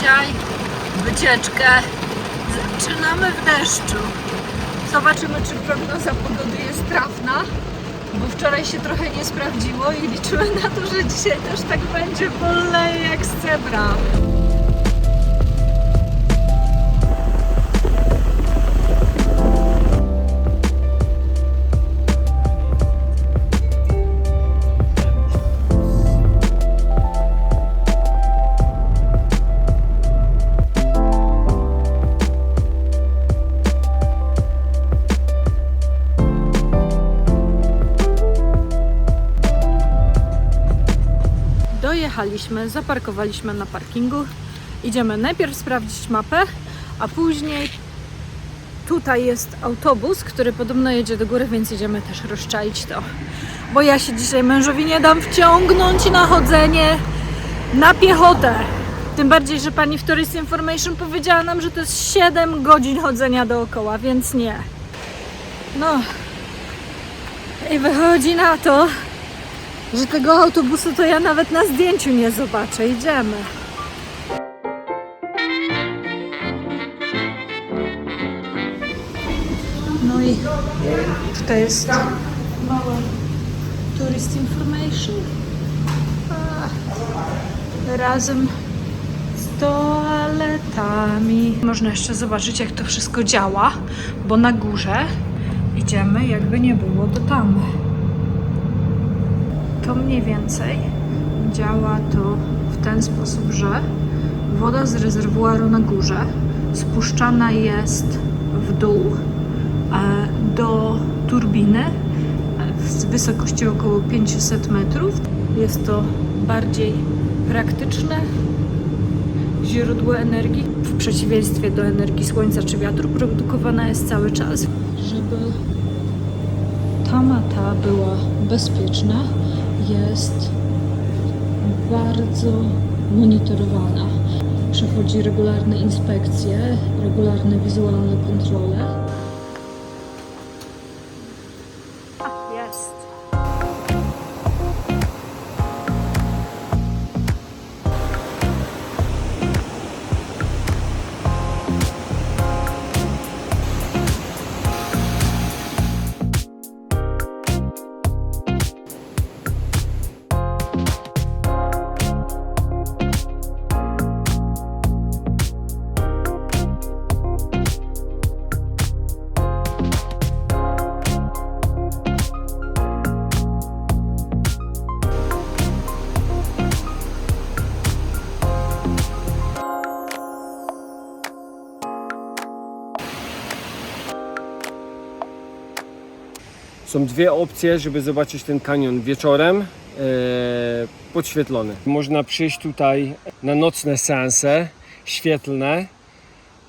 dzisiaj wycieczkę zaczynamy w deszczu. Zobaczymy, czy prognoza pogody jest trafna, bo wczoraj się trochę nie sprawdziło i liczymy na to, że dzisiaj też tak będzie, bo leje jak z cebra. Dojechaliśmy, zaparkowaliśmy na parkingu. Idziemy najpierw sprawdzić mapę, a później tutaj jest autobus, który podobno jedzie do góry, więc idziemy też rozczaić to. Bo ja się dzisiaj mężowi nie dam wciągnąć na chodzenie na piechotę. Tym bardziej, że pani w Tourist Information powiedziała nam, że to jest 7 godzin chodzenia dookoła, więc nie. No i wychodzi na to, że tego autobusu to ja nawet na zdjęciu nie zobaczę. Idziemy. No i tutaj jest małe Tourist Information. Razem z toaletami. Można jeszcze zobaczyć, jak to wszystko działa, bo na górze idziemy, jakby nie było, do tam. To mniej więcej działa to w ten sposób, że woda z rezerwuaru na górze spuszczana jest w dół do turbiny z wysokości około 500 metrów. Jest to bardziej praktyczne źródło energii, w przeciwieństwie do energii słońca czy wiatru. Produkowana jest cały czas, żeby ta mata była bezpieczna. Jest bardzo monitorowana. Przechodzi regularne inspekcje, regularne wizualne kontrole. Jest. Są dwie opcje, żeby zobaczyć ten kanion wieczorem podświetlony. Można przyjść tutaj na nocne seanse świetlne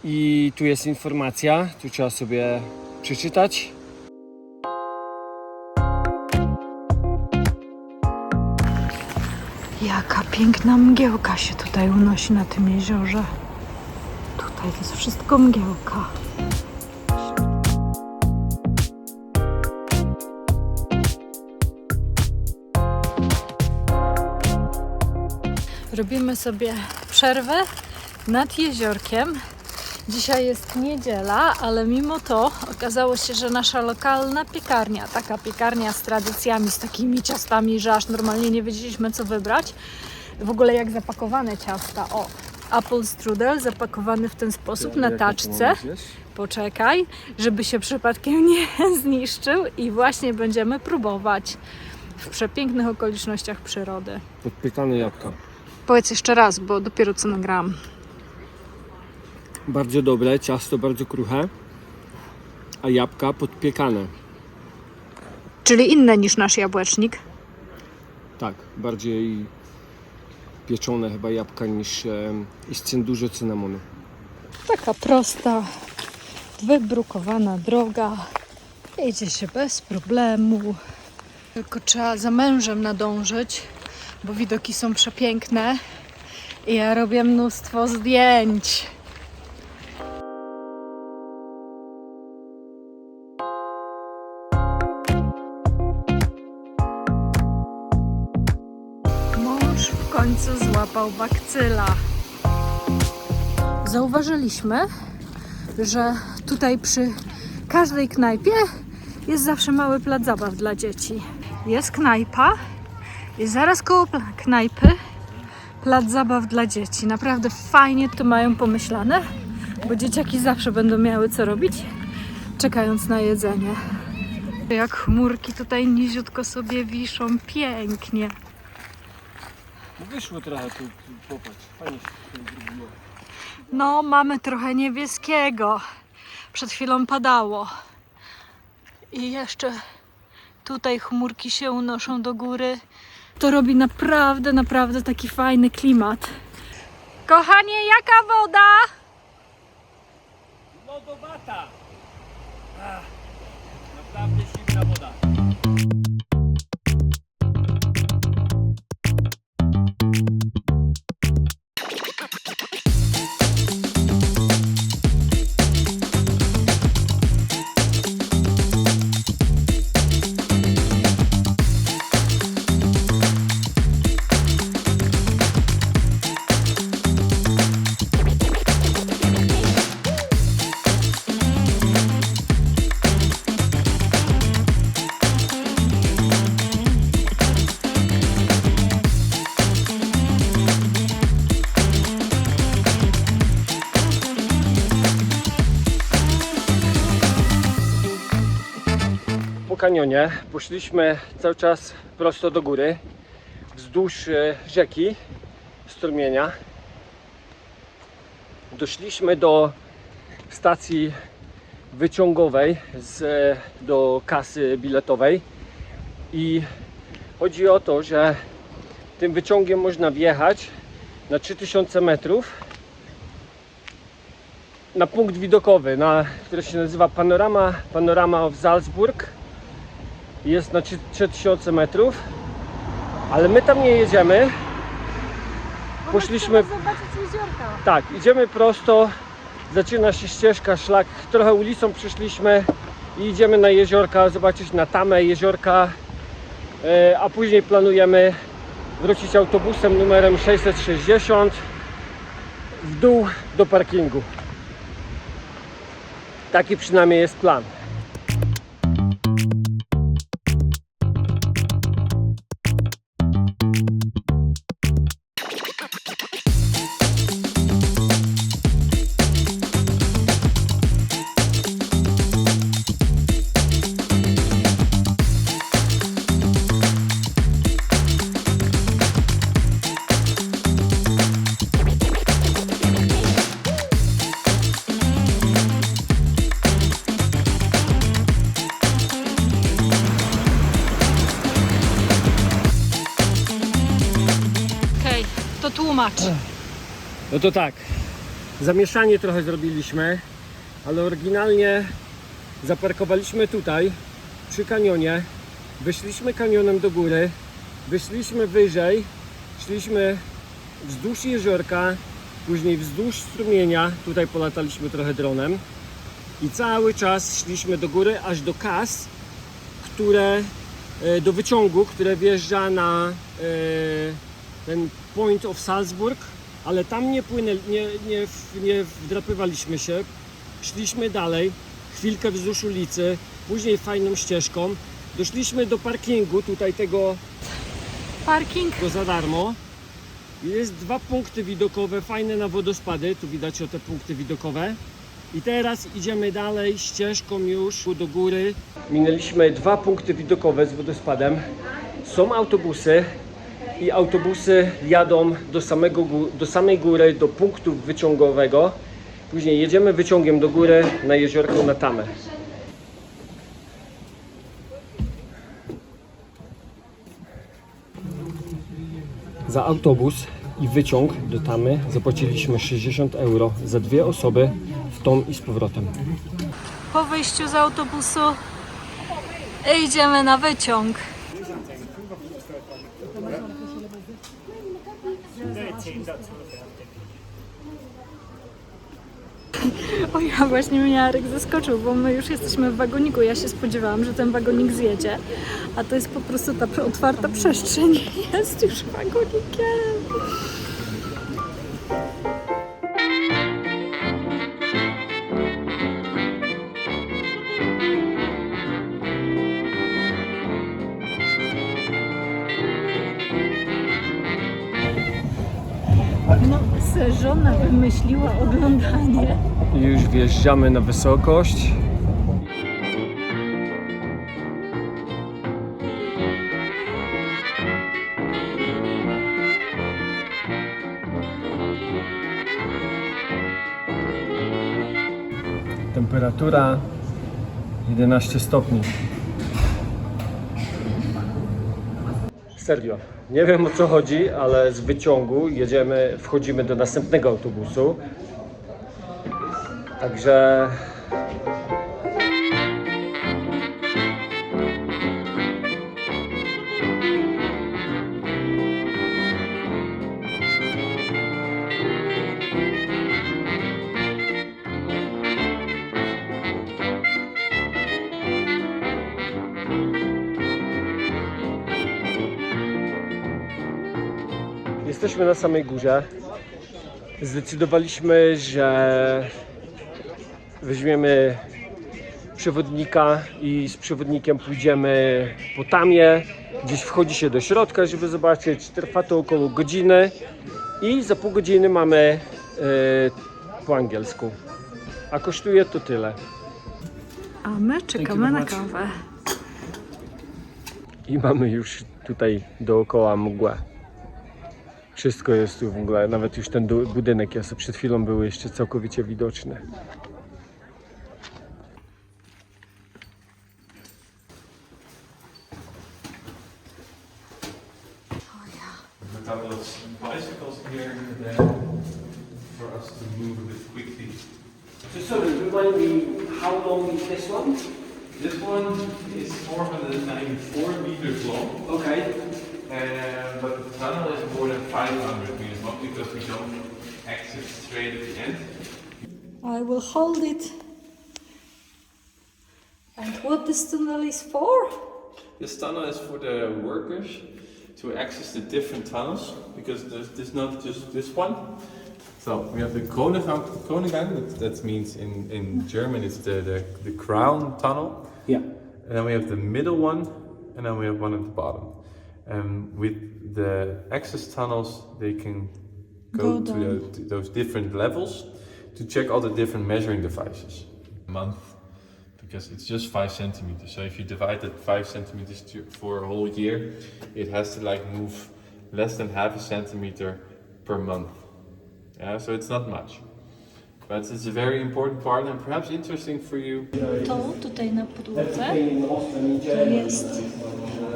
i tu jest informacja, tu trzeba sobie przeczytać. Jaka piękna mgiełka się tutaj unosi na tym jeziorze. Tutaj to jest wszystko mgiełka. Robimy sobie przerwę nad jeziorkiem. Dzisiaj jest niedziela, ale mimo to okazało się, że nasza lokalna piekarnia, taka piekarnia z tradycjami, z takimi ciastami, że aż normalnie nie wiedzieliśmy, co wybrać. W ogóle jak zapakowane ciasta. O, apple strudel zapakowany w ten sposób na taczce. Poczekaj, żeby się przypadkiem nie zniszczył i właśnie będziemy próbować w przepięknych okolicznościach przyrody. Podpiekane jabłka. Powiedz jeszcze raz, bo dopiero co nagrałam. Bardzo dobre, ciasto bardzo kruche, a jabłka podpiekane. Czyli inne niż nasz jabłecznik. Tak, bardziej pieczone chyba jabłka niż dużo cynamonu. Taka prosta, wybrukowana droga. Jedzie się bez problemu. Tylko trzeba za mężem nadążyć, bo widoki są przepiękne i ja robię mnóstwo zdjęć. Mąż w końcu złapał bakcyla. zauważyliśmy, że tutaj przy każdej knajpie jest zawsze mały plac zabaw dla dzieci. Jest knajpa i zaraz koło knajpy plac zabaw dla dzieci. Naprawdę fajnie to mają pomyślane, bo dzieciaki zawsze będą miały co robić, czekając na jedzenie. Jak chmurki tutaj niziutko sobie wiszą, pięknie. Wyszło trochę tu, popatrz, fajnie się tutaj zrobiło. No, mamy trochę niebieskiego. Przed chwilą padało. I jeszcze tutaj chmurki się unoszą do góry. To robi naprawdę, naprawdę taki fajny klimat. Kochanie, jaka woda? Lodowata! Naprawdę zimna woda. Po kanionie poszliśmy cały czas prosto do góry, wzdłuż rzeki, strumienia. Doszliśmy do stacji wyciągowej do kasy biletowej i chodzi o to, że tym wyciągiem można wjechać na 3000 metrów na punkt widokowy, który się nazywa Panorama of Salzburg. Jest na 3000 metrów, ale my tam nie jedziemy. Poszliśmy. Zobaczyć jeziorka. Tak, idziemy prosto, zaczyna się ścieżka, szlak, trochę ulicą przyszliśmy i idziemy na jeziorka, zobaczyć na tamę jeziorka, a później planujemy wrócić autobusem numerem 660 w dół do parkingu. Taki przynajmniej jest plan. To tłumacz. No to tak, zamieszanie trochę zrobiliśmy, ale oryginalnie zaparkowaliśmy tutaj przy kanionie, wyszliśmy kanionem do góry, wyszliśmy wyżej, szliśmy wzdłuż jeziorka, później wzdłuż strumienia, tutaj polataliśmy trochę dronem i cały czas szliśmy do góry aż do kas, do wyciągu, które wjeżdża na ten Point of Salzburg, ale tam nie wdrapywaliśmy się, szliśmy dalej, chwilkę wzdłuż ulicy, później fajną ścieżką, doszliśmy do parkingu, tutaj tego Parking. to za darmo. Jest 2 punkty widokowe, fajne na wodospady, tu widać te punkty widokowe. I teraz idziemy dalej ścieżką już do góry. Minęliśmy 2 punkty widokowe z wodospadem, są autobusy. I autobusy jadą do samej góry, do punktu wyciągowego. Później jedziemy wyciągiem do góry na jeziorko na Tamę. Za autobus i wyciąg do Tamy zapłaciliśmy 60 euro za 2 osoby w tą i z powrotem. Po wyjściu z autobusu idziemy na wyciąg. O ja właśnie mnie Jarek zaskoczył, bo my już jesteśmy w wagoniku. Ja się spodziewałam, że ten wagonik zjedzie, a to jest po prostu ta otwarta przestrzeń. Jest już wagonikiem. żona wymyśliła oglądanie. I już wjeżdżamy na wysokość. Temperatura 11 stopni. Serio, nie wiem o co chodzi, ale z wyciągu wchodzimy do następnego autobusu. Także jesteśmy na samej górze. Zdecydowaliśmy, że weźmiemy przewodnika i z przewodnikiem pójdziemy po tamie. Gdzieś wchodzi się do środka, żeby zobaczyć. Trwa to około godziny i za pół godziny mamy po angielsku. A kosztuje to tyle. A my czekamy na kawę. I mamy już tutaj dookoła mgłę. Wszystko jest tu w ogóle, nawet już ten budynek, ja sobie przed chwilą był jeszcze całkowicie widoczny. A couple of bicycles here and for us to move a bit quickly. So sorry, remind me, how long is this one? This one is 494 meters long, Okay. but the tunnel is more than 500 meters long because we don't exit straight at the end. I will hold it. And what this tunnel is for? This tunnel is for the workers to access the different tunnels because there's not just this one. So we have the Kronengang, that means in German it's the crown tunnel. Yeah. And then we have the middle one, and then we have one at the bottom. With the access tunnels, they can go to those different levels to check all the different measuring devices. A month, because it's just 5 centimeters. So if you divide that 5 centimeters for a whole year, it has to like move less than half a centimeter per month. Yeah, so it's not much. But it's a very important part and perhaps interesting for you. To tutaj na podłodze to jest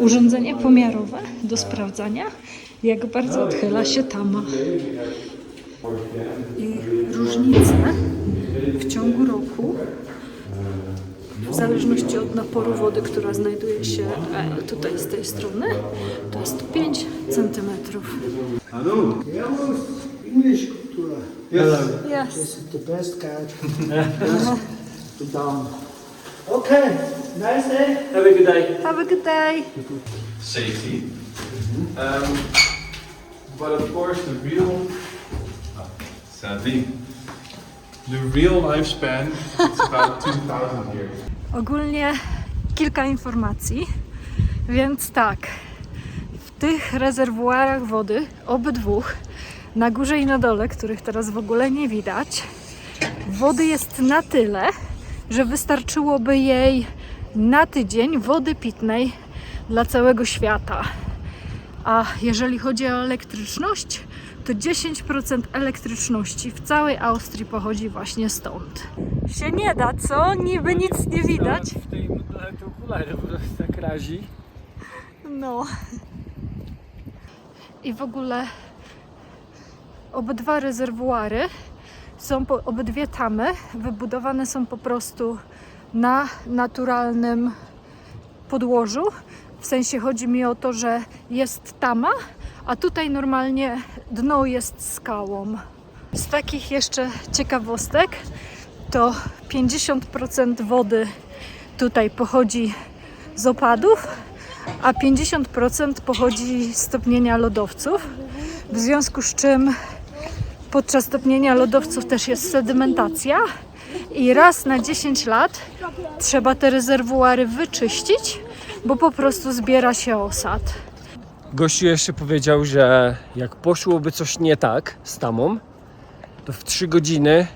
urządzenie pomiarowe do sprawdzania, jak bardzo odchyla się tama. I różnice w ciągu roku, w zależności od naporu wody, która znajduje się tutaj z tej strony, to jest 5 centymetrów. Hello. Hello. English culture. Yes. This is the best catch. To down. Okay. Nice day. Have a good day. Have a good day. Safety. But of course sadly, the real lifespan is about 2,000 years. Ogólnie kilka informacji, więc tak, w tych rezerwuarach wody, obydwu, na górze i na dole, których teraz w ogóle nie widać, wody jest na tyle, że wystarczyłoby jej na tydzień wody pitnej dla całego świata. A jeżeli chodzi o elektryczność, to 10% elektryczności w całej Austrii pochodzi właśnie stąd. Się nie da, co? Niby nic nie widać. W tej okulary po prostu tak razi. No. I w ogóle obydwa rezerwuary obydwie tamy wybudowane są po prostu na naturalnym podłożu. W sensie chodzi mi o to, że jest tama, a tutaj normalnie dno jest skałą. Z takich jeszcze ciekawostek to 50% wody tutaj pochodzi z opadów, a 50% pochodzi z topnienia lodowców. W związku z czym podczas topnienia lodowców też jest sedymentacja i raz na 10 lat trzeba te rezerwuary wyczyścić, bo po prostu zbiera się osad. Gościu jeszcze powiedział, że jak poszłoby coś nie tak z tamą, to w 3 godziny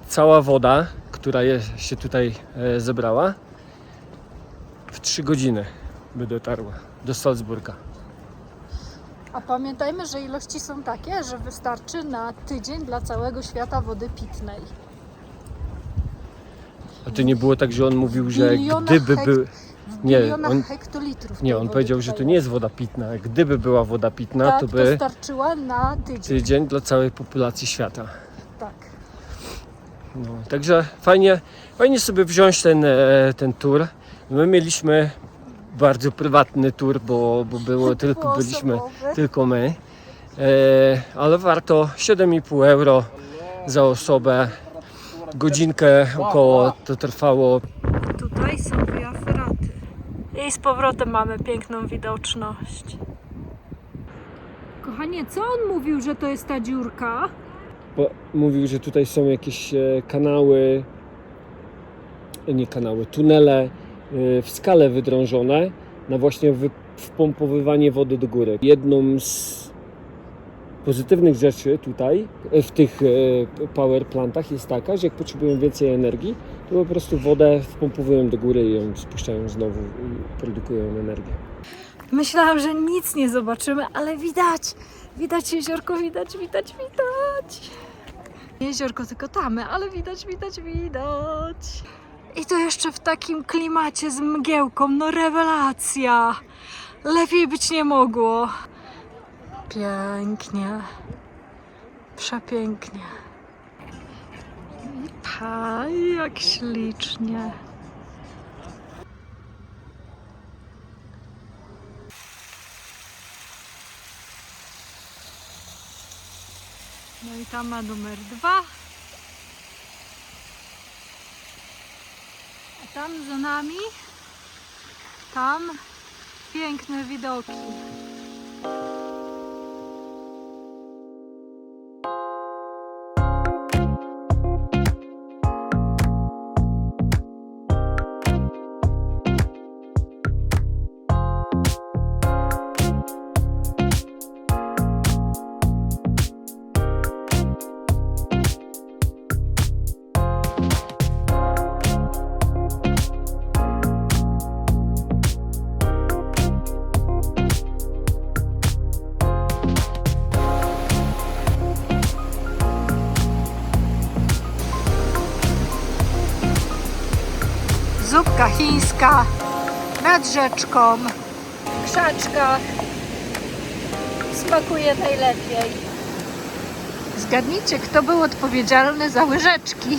cała woda, która się tutaj zebrała, w 3 godziny by dotarła do Salzburga. A pamiętajmy, że ilości są takie, że wystarczy na tydzień dla całego świata wody pitnej. A to nie było tak, że on mówił, że gdyby był... W Nie, bilionach hektolitrów. Nie, tej on wody powiedział, że tutaj to nie jest woda pitna. Gdyby była woda pitna, tak, to by starczyła na tydzień. tydzień dla całej populacji świata. Tak. No, także fajnie sobie wziąć ten tour. My mieliśmy bardzo prywatny tour, bo byliśmy osobowy. tylko my. Ale warto 7,5 euro za osobę. Godzinkę około to trwało. Tutaj są via ferraty. I z powrotem mamy piękną widoczność. Kochanie, co on mówił, że to jest ta dziurka? Bo mówił, że tutaj są jakieś kanały, tunele w skale wydrążone na właśnie wpompowywanie wody do góry. Jedną z pozytywnych rzeczy tutaj w tych power plantach jest taka, że jak potrzebują więcej energii, to po prostu wodę wpompowują do góry i ją spuszczają znowu i produkują energię. Myślałam, że nic nie zobaczymy, ale widać jeziorko, widać. Nie jeziorko, tylko tamy, ale widać. I to jeszcze w takim klimacie z mgiełką, no rewelacja. Lepiej być nie mogło. Pięknie. Przepięknie. Jak ślicznie. No i tam ma numer 2. A tam za nami, tam piękne widoki. Zupka chińska nad rzeczką, w krzaczkach. Smakuje najlepiej. Zgadnijcie, kto był odpowiedzialny za łyżeczki.